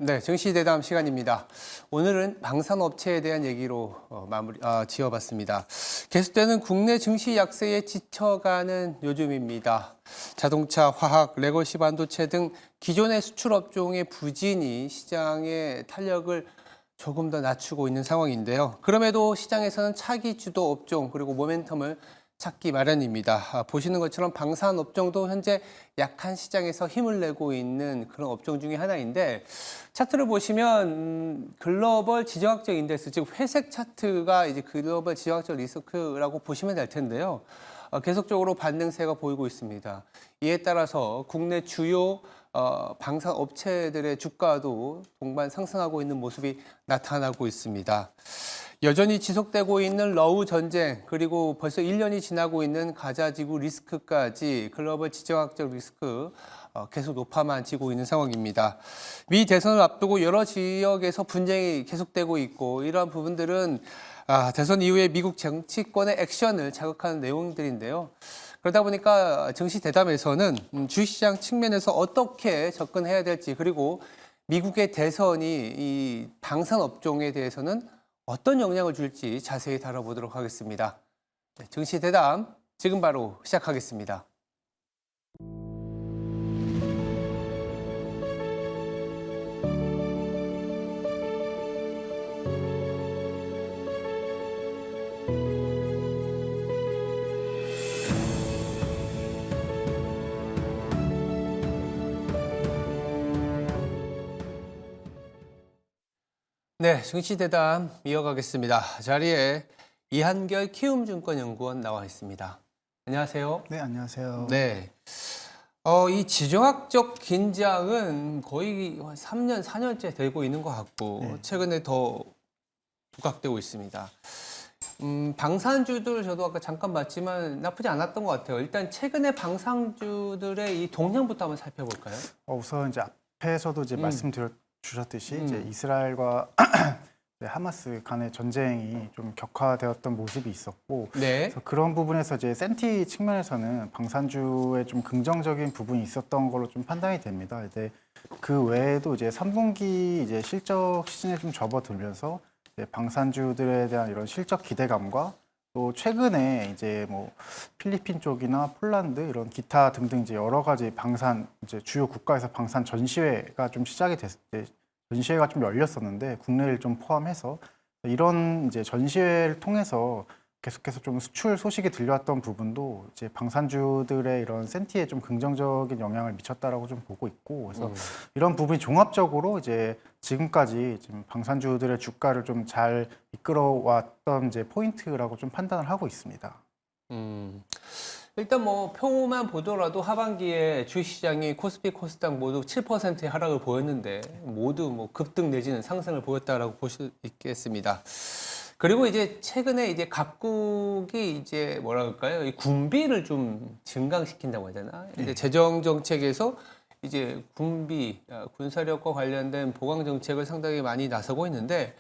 네, 증시대담 시간입니다. 오늘은 방산업체에 대한 얘기로 지어봤습니다. 계속되는 국내 증시 약세에 지쳐가는 요즘입니다. 자동차, 화학, 레거시 반도체 등 기존의 수출 업종의 부진이 시장의 탄력을 조금 더 낮추고 있는 상황인데요. 그럼에도 시장에서는 차기 주도 업종 그리고 모멘텀을 찾기 마련입니다. 보시는 것처럼 방산 업종도 현재 약한 시장에서 힘을 내고 있는 그런 업종 중에 하나인데 차트를 보시면 글로벌 지정학적 인덱스, 즉 회색 차트가 이제 글로벌 지정학적 리스크라고 보시면 될 텐데요. 계속적으로 반등세가 보이고 있습니다. 이에 따라서 국내 주요 방산 업체들의 주가도 동반 상승하고 있는 모습이 나타나고 있습니다. 여전히 지속되고 있는 러우 전쟁, 그리고 벌써 1년이 지나고 있는 가자지구 리스크까지 글로벌 지정학적 리스크 계속 높아만 지고 있는 상황입니다. 미 대선을 앞두고 여러 지역에서 분쟁이 계속되고 있고 이러한 부분들은 대선 이후에 미국 정치권의 액션을 자극하는 내용들인데요. 그러다 보니까 증시 대담에서는 주식시장 측면에서 어떻게 접근해야 될지, 그리고 미국의 대선이 이 방산 업종에 대해서는 어떤 영향을 줄지 자세히 다뤄보도록 하겠습니다. 네, 증시 대담 지금 바로 시작하겠습니다. 네, 증시 대담 이어가겠습니다. 자리에 이한결 키움증권연구원 나와 있습니다. 안녕하세요. 네, 안녕하세요. 네. 이 지정학적 긴장은 거의 3년, 4년째 되고 있는 것 같고, 네. 최근에 더 부각되고 있습니다. 방산주들 저도 아까 잠깐 봤지만 나쁘지 않았던 것 같아요. 일단 최근에 방산주들의 이 동향부터 한번 살펴볼까요? 우선 이제 앞에서도 이제 주셨듯이 이제 이스라엘과 이제 하마스 간의 전쟁이 좀 격화되었던 모습이 있었고, 네. 그래서 그런 부분에서 이제 센티 측면에서는 방산주에 좀 긍정적인 부분이 있었던 걸로 좀 판단이 됩니다. 이제 그 외에도 이제 3분기 이제 실적 시즌에 좀 접어들면서 이제 방산주들에 대한 이런 실적 기대감과 또 최근에 이제 뭐 필리핀 쪽이나 폴란드 이런 기타 등등 이제 여러 가지 방산 이제 주요 국가에서 방산 전시회가 좀 시작이 전시회가 좀 열렸었는데 국내를 좀 포함해서 이런 이제 전시회를 통해서 계속해서 좀 수출 소식이 들려왔던 부분도 이제 방산주들의 이런 센티에 좀 긍정적인 영향을 미쳤다라고 좀 보고 있고, 그래서 이런 부분이 종합적으로 이제 지금까지 지금 방산주들의 주가를 좀 잘 이끌어왔던 이제 포인트라고 좀 판단을 하고 있습니다. 일단 뭐 표만 보더라도 하반기에 주식시장이 코스피, 코스닥 모두 7%의 하락을 보였는데 모두 뭐 급등 내지는 상승을 보였다라고 볼 수 있겠습니다. 그리고 이제 최근에 이제 각국이 이제 뭐라 그럴까요? 이 군비를 좀 증강시킨다고 하잖아. 이제 재정 정책에서 이제 군비, 군사력과 관련된 보강 정책을 상당히 많이 나서고 있는데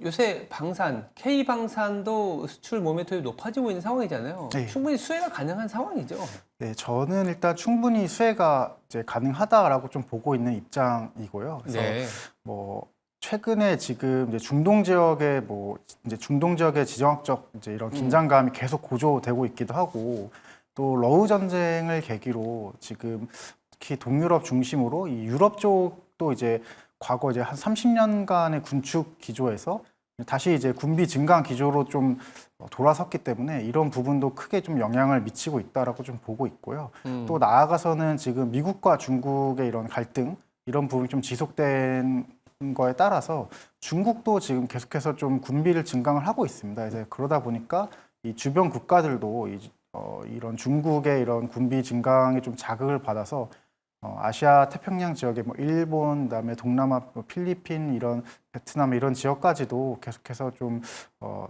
요새 방산, K방산도 수출 모멘텀이 높아지고 있는 상황이잖아요. 네. 충분히 수혜가 가능한 상황이죠. 네, 저는 일단 충분히 수혜가 이제 가능하다라고 좀 보고 있는 입장이고요. 그래서 네. 뭐 최근에 지금 이제 중동 지역의 뭐 이제 중동 지역의 지정학적 이제 이런 긴장감이 계속 고조되고 있기도 하고, 또 러우 전쟁을 계기로 지금 특히 동유럽 중심으로 이 유럽 쪽도 이제 과거 이제 한 30년간의 군축 기조에서 다시 이제 군비 증강 기조로 좀 돌아섰기 때문에 이런 부분도 크게 좀 영향을 미치고 있다라고 좀 보고 있고요. 또 나아가서는 지금 미국과 중국의 이런 갈등, 이런 부분이 좀 지속된 거에 따라서 중국도 지금 계속해서 좀 군비를 증강을 하고 있습니다. 그래서 그러다 보니까 이 주변 국가들도 이런 중국의 이런 군비 증강에 좀 자극을 받아서 아시아 태평양 지역에 뭐 일본, 그다음에 동남아, 뭐 필리핀 이런 베트남 이런 지역까지도 계속해서 좀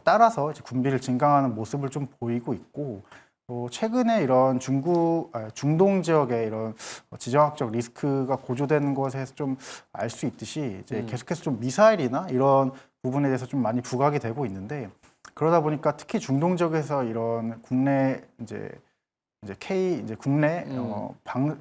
따라서 이제 군비를 증강하는 모습을 좀 보이고 있고, 또 최근에 이런 중동 지역의 이런 지정학적 리스크가 고조되는 것에서 좀 알 수 있듯이 이제 계속해서 좀 미사일이나 이런 부분에 대해서 좀 많이 부각이 되고 있는데, 그러다 보니까 특히 중동 지역에서 이런 국내 이제 이제 국내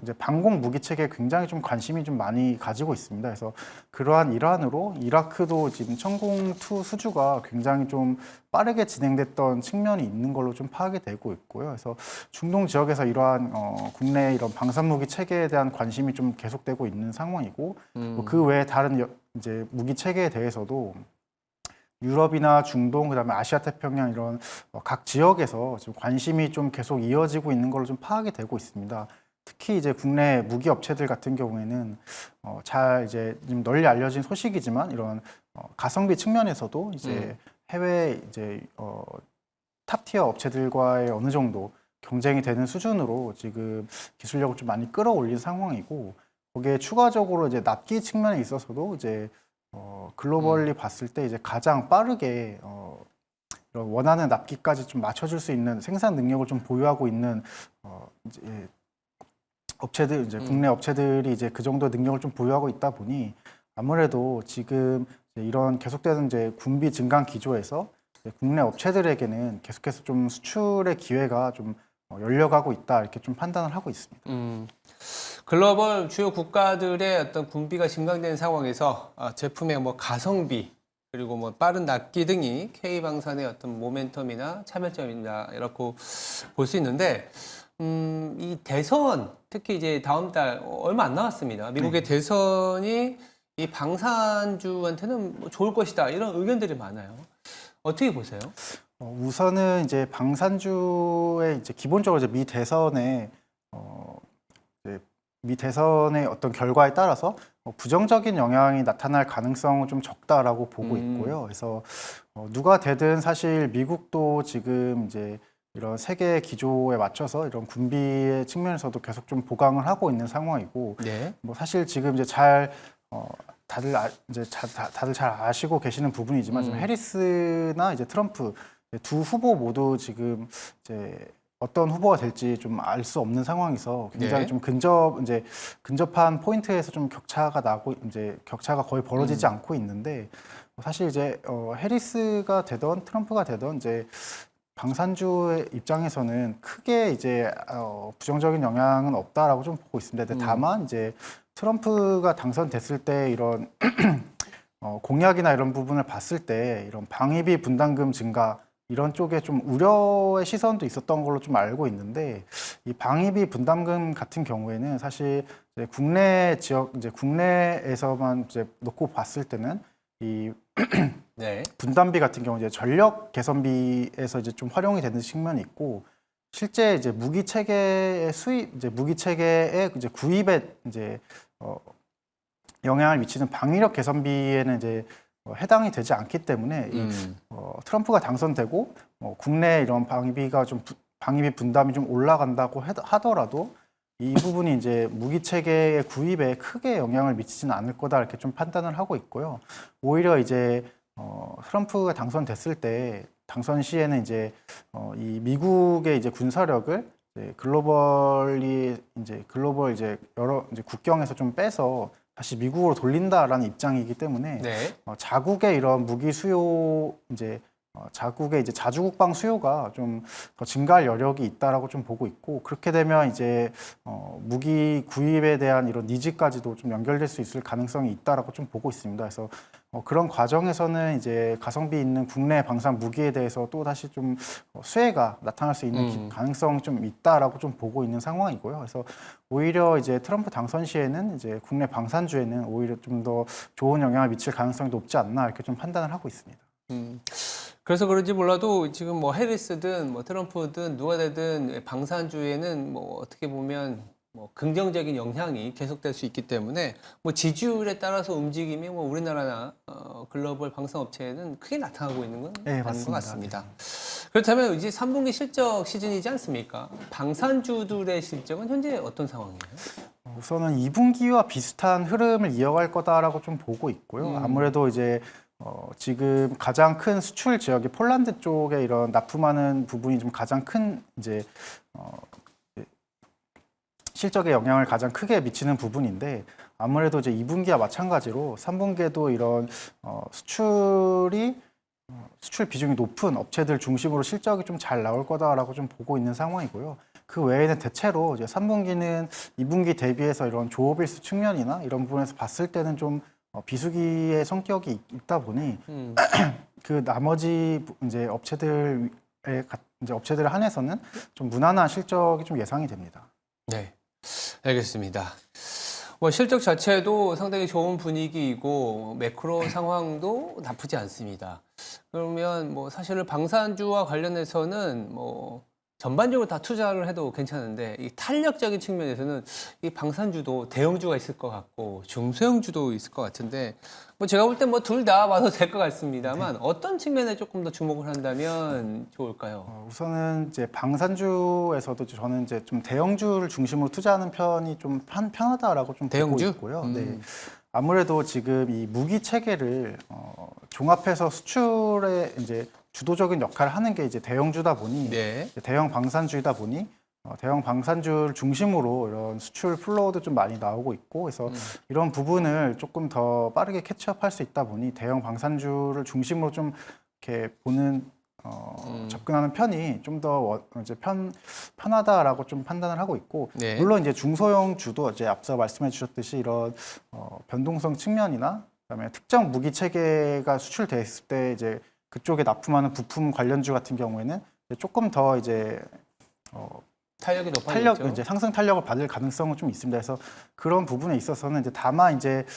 이제 방공 무기 체계에 굉장히 좀 관심이 좀 많이 가지고 있습니다. 그래서 그러한 일환으로 이라크도 지금 천공2 수주가 굉장히 좀 빠르게 진행됐던 측면이 있는 걸로 좀 파악이 되고 있고요. 그래서 중동 지역에서 이러한 국내 이런 방산 무기 체계에 대한 관심이 좀 계속되고 있는 상황이고 그 외에 다른 이제 무기 체계에 대해서도 유럽이나 중동, 그다음에 아시아 태평양 이런 각 지역에서 지금 관심이 좀 계속 이어지고 있는 걸로 좀 파악이 되고 있습니다. 특히 이제 국내 무기 업체들 같은 경우에는 잘 이제 좀 널리 알려진 소식이지만 이런 가성비 측면에서도 이제 해외 이제 탑티어 업체들과의 어느 정도 경쟁이 되는 수준으로 지금 기술력을 좀 많이 끌어올린 상황이고 거기에 추가적으로 이제 납기 측면에 있어서도 이제 글로벌리 봤을 때 이제 가장 빠르게 이런 원하는 납기까지 좀 맞춰줄 수 있는 생산 능력을 좀 보유하고 있는 이제 업체들 이제 국내 업체들이 이제 그 정도 능력을 좀 보유하고 있다 보니 아무래도 지금 이제 이런 계속되는 이제 군비 증강 기조에서 이제 국내 업체들에게는 계속해서 좀 수출의 기회가 좀 열려가고 있다 이렇게 좀 판단을 하고 있습니다. 글로벌 주요 국가들의 어떤 군비가 증강된 상황에서 제품의 뭐 가성비 그리고 뭐 빠른 납기 등이 K방산의 어떤 모멘텀이나 차별점이다 이렇게 볼 수 있는데 이 대선 특히 이제 다음 달 얼마 안 남았습니다. 미국의 대선이 이 방산주한테는 뭐 좋을 것이다 이런 의견들이 많아요. 어떻게 보세요? 우선은 이제 방산주의 이제 기본적으로 이제 미 대선의 어떤 결과에 따라서 부정적인 영향이 나타날 가능성은 좀 적다라고 보고 있고요. 그래서 누가 되든 사실 미국도 지금 이제 이런 세계 기조에 맞춰서 이런 군비의 측면에서도 계속 좀 보강을 하고 있는 상황이고, 네. 뭐 사실 지금 이제 다들 잘 아시고 계시는 부분이지만 지금 해리스나 이제 트럼프 두 후보 모두 지금 이제 어떤 후보가 될지 좀 알 수 없는 상황에서 굉장히 네. 좀 근접한 포인트에서 좀 격차가 나고 이제 격차가 거의 벌어지지 않고 있는데 사실 이제 해리스가 되던 트럼프가 되던 이제 방산주의 입장에서는 크게 이제 부정적인 영향은 없다라고 좀 보고 있습니다. 근데 다만 이제 트럼프가 당선됐을 때 이런 공약이나 이런 부분을 봤을 때 이런 방위비 분담금 증가 이런 쪽에 좀 우려의 시선도 있었던 걸로 좀 알고 있는데 이 방위비 분담금 같은 경우에는 사실 이제 국내에서만 이제 놓고 봤을 때는 이 네. 분담비 같은 경우 이제 전력 개선비에서 이제 좀 활용이 되는 측면이 있고 실제 이제 무기 체계의 이제 구입에 이제 영향을 미치는 방위력 개선비에는 이제 해당이 되지 않기 때문에 트럼프가 당선되고 국내 이런 방위비 분담이 좀 올라간다고 하더라도 이 부분이 이제 무기 체계의 구입에 크게 영향을 미치지는 않을 거다 이렇게 좀 판단을 하고 있고요. 오히려 이제 트럼프가 당선됐을 때 당선 시에는 이제 이 미국의 이제 군사력을 글로벌 여러 이제 국경에서 좀 빼서 다시 미국으로 돌린다라는 입장이기 때문에 네. 자국의 이런 무기 수요 자국의 이제 자주국방 수요가 좀 더 증가할 여력이 있다라고 좀 보고 있고 그렇게 되면 이제 무기 구입에 대한 이런 니즈까지도 좀 연결될 수 있을 가능성이 있다라고 좀 보고 있습니다. 그래서 그런 과정에서는 이제 가성비 있는 국내 방산 무기에 대해서 또 다시 좀 수혜가 나타날 수 있는 가능성이 좀 있다라고 좀 보고 있는 상황이고요. 그래서 오히려 이제 트럼프 당선 시에는 이제 국내 방산주에는 오히려 좀 더 좋은 영향을 미칠 가능성이 높지 않나 이렇게 좀 판단을 하고 있습니다. 그래서 그런지 몰라도 지금 뭐 해리스든 뭐 트럼프든 누가 되든 방산주에는 뭐 어떻게 보면 뭐 긍정적인 영향이 계속될 수 있기 때문에 뭐 지지율에 따라서 움직임이 뭐 우리나라나 글로벌 방산 업체에는 크게 나타나고 있는 건 네, 맞는 것 맞습니다. 같습니다. 그렇다면 이제 3분기 실적 시즌이지 않습니까? 방산주들의 실적은 현재 어떤 상황이에요? 우선은 2분기와 비슷한 흐름을 이어갈 거다라고 좀 보고 있고요. 아무래도 이제 지금 가장 큰 수출 지역이 폴란드 쪽에 이런 납품하는 부분이 좀 가장 큰 이제 실적에 영향을 가장 크게 미치는 부분인데 아무래도 이제 2분기와 마찬가지로 3분기에도 이런 수출 비중이 높은 업체들 중심으로 실적이 좀 잘 나올 거다라고 좀 보고 있는 상황이고요. 그 외에는 대체로 이제 3분기는 2분기 대비해서 이런 조업일수 측면이나 이런 부분에서 봤을 때는 좀 비수기의 성격이 있다 보니 그 나머지 이제 이제 업체들에 한해서는 좀 무난한 실적이 좀 예상이 됩니다. 네, 알겠습니다. 뭐 실적 자체도 상당히 좋은 분위기이고 매크로 상황도 나쁘지 않습니다. 그러면 뭐 사실은 방산주와 관련해서는 뭐 전반적으로 다 투자를 해도 괜찮은데 이 탄력적인 측면에서는 이 방산주도 대형주가 있을 것 같고 중소형주도 있을 것 같은데 뭐 제가 볼 땐 뭐 둘 다 봐도 될 것 같습니다만 어떤 측면에 조금 더 주목을 한다면 좋을까요? 우선은 이제 방산주에서도 저는 이제 좀 대형주를 중심으로 투자하는 편이 좀 편하다라고 좀 보고 대형주? 있고요. 네. 아무래도 지금 이 무기 체계를 종합해서 수출에 이제 주도적인 역할을 하는 게 이제 대형주다 보니 네. 이제 대형 방산주이다 보니 대형 방산주를 중심으로 이런 수출 플로우도 좀 많이 나오고 있고 그래서 이런 부분을 조금 더 빠르게 캐치업할 수 있다 보니 대형 방산주를 중심으로 좀 이렇게 보는 접근하는 편이 좀 더 이제 편하다라고 좀 판단을 하고 있고 네. 물론 이제 중소형 주도 이제 앞서 말씀해 주셨듯이 이런 변동성 측면이나 그다음에 특정 무기 체계가 수출됐을 때 이제 그쪽에 납품하는 부품 관련주 같은 경우에는 이제 조금 더 이제 탄력이 높아지죠. 이제 상승 탄력을 받을 가능성은 좀 있습니다. 그래서 그런 부분에 있어서는 이제 다만 이제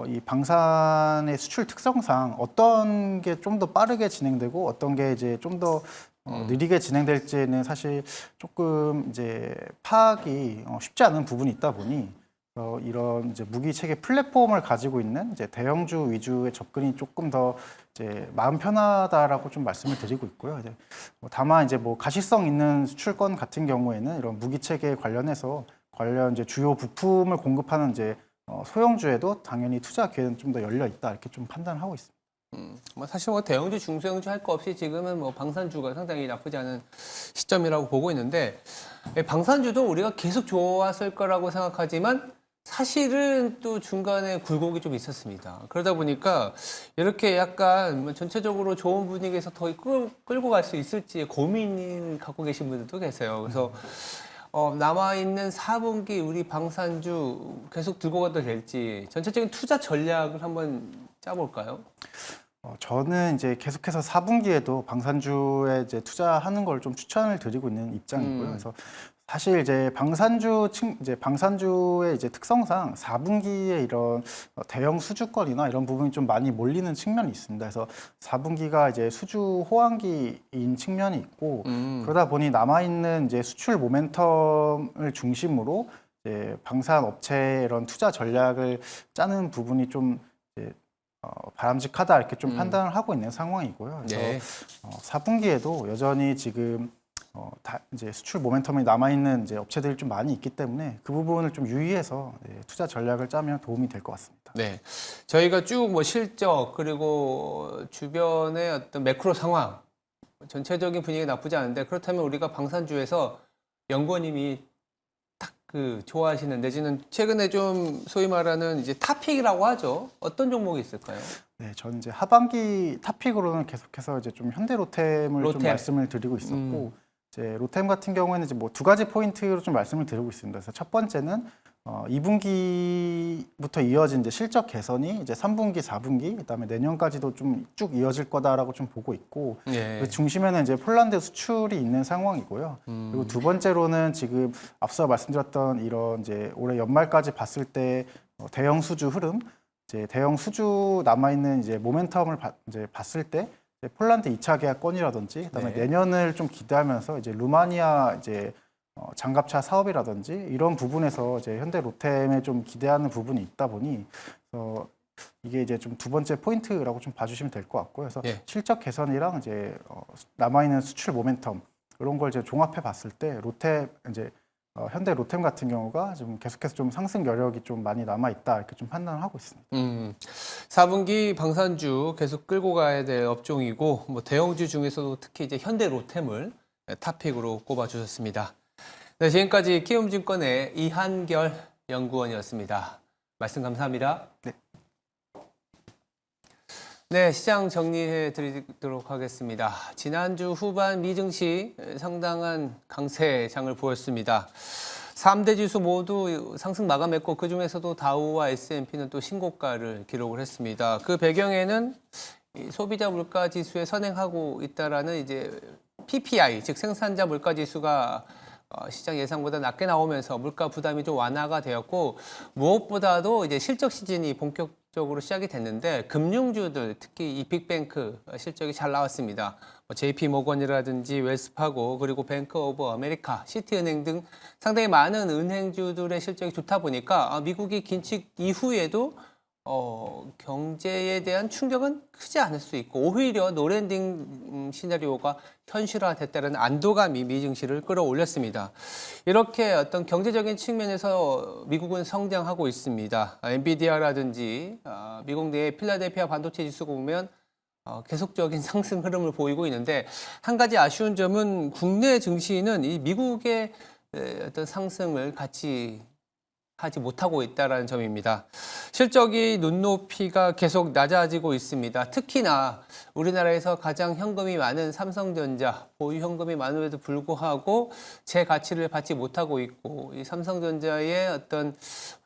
이 방산의 수출 특성상 어떤 게 좀 더 빠르게 진행되고 어떤 게 이제 좀 더 느리게 진행될지는 사실 조금 이제 파악이 쉽지 않은 부분이 있다 보니 이런 이제 무기 체계 플랫폼을 가지고 있는 이제 대형주 위주의 접근이 조금 더 이제 마음 편하다라고 좀 말씀을 드리고 있고요. 이제 다만 이제 뭐 가시성 있는 수출권 같은 경우에는 이런 무기 체계 관련해서 관련 이제 주요 부품을 공급하는 이제 소형주에도 당연히 투자 기회는 좀 더 열려 있다 이렇게 좀 판단하고 있습니다. 뭐 사실 뭐 대형주, 중소형주 할 거 없이 지금은 뭐 방산주가 상당히 나쁘지 않은 시점이라고 보고 있는데 방산주도 우리가 계속 좋았을 거라고 생각하지만 사실은 또 중간에 굴곡이 좀 있었습니다. 그러다 보니까 이렇게 약간 뭐 전체적으로 좋은 분위기에서 더 끌고 갈 수 있을지 고민을 갖고 계신 분들도 계세요. 그래서 남아있는 4분기 우리 방산주 계속 들고 가도 될지 전체적인 투자 전략을 한번 짜볼까요? 저는 이제 계속해서 4분기에도 방산주에 이제 투자하는 걸 좀 추천을 드리고 있는 입장이고요. 그래서 사실 이제 방산주의 이제 특성상 4분기에 이런 대형 수주권이나 이런 부분이 좀 많이 몰리는 측면이 있습니다. 그래서 4분기가 이제 수주 호황기인 측면이 있고 그러다 보니 남아 있는 이제 수출 모멘텀을 중심으로 이제 방산 업체의 이런 투자 전략을 짜는 부분이 좀 이제 바람직하다 이렇게 좀 판단을 하고 있는 상황이고요. 그래서 네. 4분기에도 여전히 지금 이제 수출 모멘텀이 남아 있는 이제 업체들이 좀 많이 있기 때문에 그 부분을 좀 유의해서 투자 전략을 짜면 도움이 될 것 같습니다. 네. 저희가 쭉 뭐 실적 그리고 주변의 어떤 매크로 상황 전체적인 분위기 나쁘지 않은데 그렇다면 우리가 방산주에서 연구원님이 딱 그 좋아하시는 내지는 최근에 좀 소위 말하는 이제 탑픽이라고 하죠. 어떤 종목이 있을까요? 네, 저는 이제 하반기 탑픽으로는 계속해서 이제 좀 현대로템을 좀 로템. 말씀을 드리고 있었고 이제 로템 같은 경우에는 이제 뭐 두 가지 포인트로 좀 말씀을 드리고 있습니다. 그래서 첫 번째는 2분기부터 이어진 이제 실적 개선이 이제 3분기, 4분기, 그다음에 내년까지도 좀 쭉 이어질 거다라고 좀 보고 있고 네. 그 중심에는 이제 폴란드 수출이 있는 상황이고요. 그리고 두 번째로는 지금 앞서 말씀드렸던 이런 이제 올해 연말까지 봤을 때 대형 수주 흐름, 이제 대형 수주 남아 있는 이제 모멘텀을 이제 봤을 때 이제 폴란드 2차 계약건이라든지 그다음에 네. 내년을 좀 기대하면서 이제 루마니아 이제 장갑차 사업이라든지 이런 부분에서 이제 현대 로템에 좀 기대하는 부분이 있다 보니 이게 이제 좀 두 번째 포인트라고 좀 봐주시면 될 것 같고요. 그래서 예. 실적 개선이랑 이제 남아 있는 수출 모멘텀 이런 걸 이제 종합해 봤을 때 로템 이제 현대 로템 같은 경우가 좀 계속해서 좀 상승 여력이 좀 많이 남아 있다 이렇게 좀 판단을 하고 있습니다. 4분기 방산주 계속 끌고 가야 될 업종이고 뭐 대형주 중에서도 특히 이제 현대 로템을 탑픽으로 꼽아 주셨습니다. 네, 지금까지 키움증권의 이한결 연구원이었습니다. 말씀 감사합니다. 네. 네, 시장 정리해 드리도록 하겠습니다. 지난주 후반 미증시 상당한 강세장을 보였습니다. 3대 지수 모두 상승 마감했고 그중에서도 다우와 S&P는 또 신고가를 기록을 했습니다. 그 배경에는 이 소비자 물가 지수에 선행하고 있다라는 이제 PPI, 즉 생산자 물가 지수가 시장 예상보다 낮게 나오면서 물가 부담이 좀 완화가 되었고 무엇보다도 이제 실적 시즌이 본격적으로 시작이 됐는데 금융주들 특히 이 빅뱅크 실적이 잘 나왔습니다. JP 모건이라든지 웰스파고 그리고 뱅크 오브 아메리카, 시티은행 등 상당히 많은 은행주들의 실적이 좋다 보니까 미국이 긴축 이후에도 경제에 대한 충격은 크지 않을 수 있고 오히려 노랜딩 시나리오가 현실화됐다는 안도감이 미증시를 끌어올렸습니다. 이렇게 어떤 경제적인 측면에서 미국은 성장하고 있습니다. 엔비디아라든지 미국 내 필라델피아 반도체 지수가 보면 계속적인 상승 흐름을 보이고 있는데 한 가지 아쉬운 점은 국내 증시는 이 미국의 어떤 상승을 같이 하지 못하고 있다는 점입니다. 실적이 눈높이가 계속 낮아지고 있습니다. 특히나 우리나라에서 가장 현금이 많은 삼성전자, 보유 현금이 많음에도 불구하고 제 가치를 받지 못하고 있고 이 삼성전자의 어떤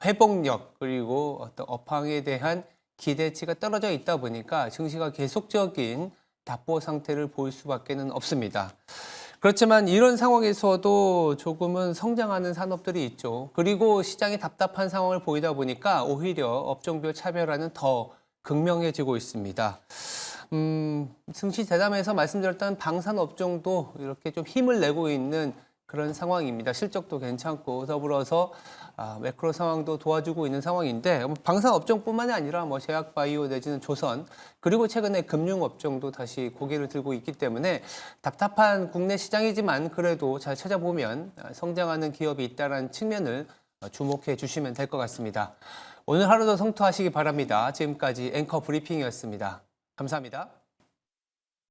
회복력 그리고 어떤 업황에 대한 기대치가 떨어져 있다 보니까 증시가 계속적인 답보 상태를 보일 수밖에는 없습니다. 그렇지만 이런 상황에서도 조금은 성장하는 산업들이 있죠. 그리고 시장이 답답한 상황을 보이다 보니까 오히려 업종별 차별화는 더 극명해지고 있습니다. 증시 대담에서 말씀드렸던 방산 업종도 이렇게 좀 힘을 내고 있는 그런 상황입니다. 실적도 괜찮고 더불어서 매크로 상황도 도와주고 있는 상황인데 방산 업종뿐만이 아니라 제약 바이오 내지는 조선 그리고 최근에 금융 업종도 다시 고개를 들고 있기 때문에 답답한 국내 시장이지만 그래도 잘 찾아보면 성장하는 기업이 있다는 측면을 주목해 주시면 될 것 같습니다. 오늘 하루도 성투하시기 바랍니다. 지금까지 앵커 브리핑이었습니다. 감사합니다.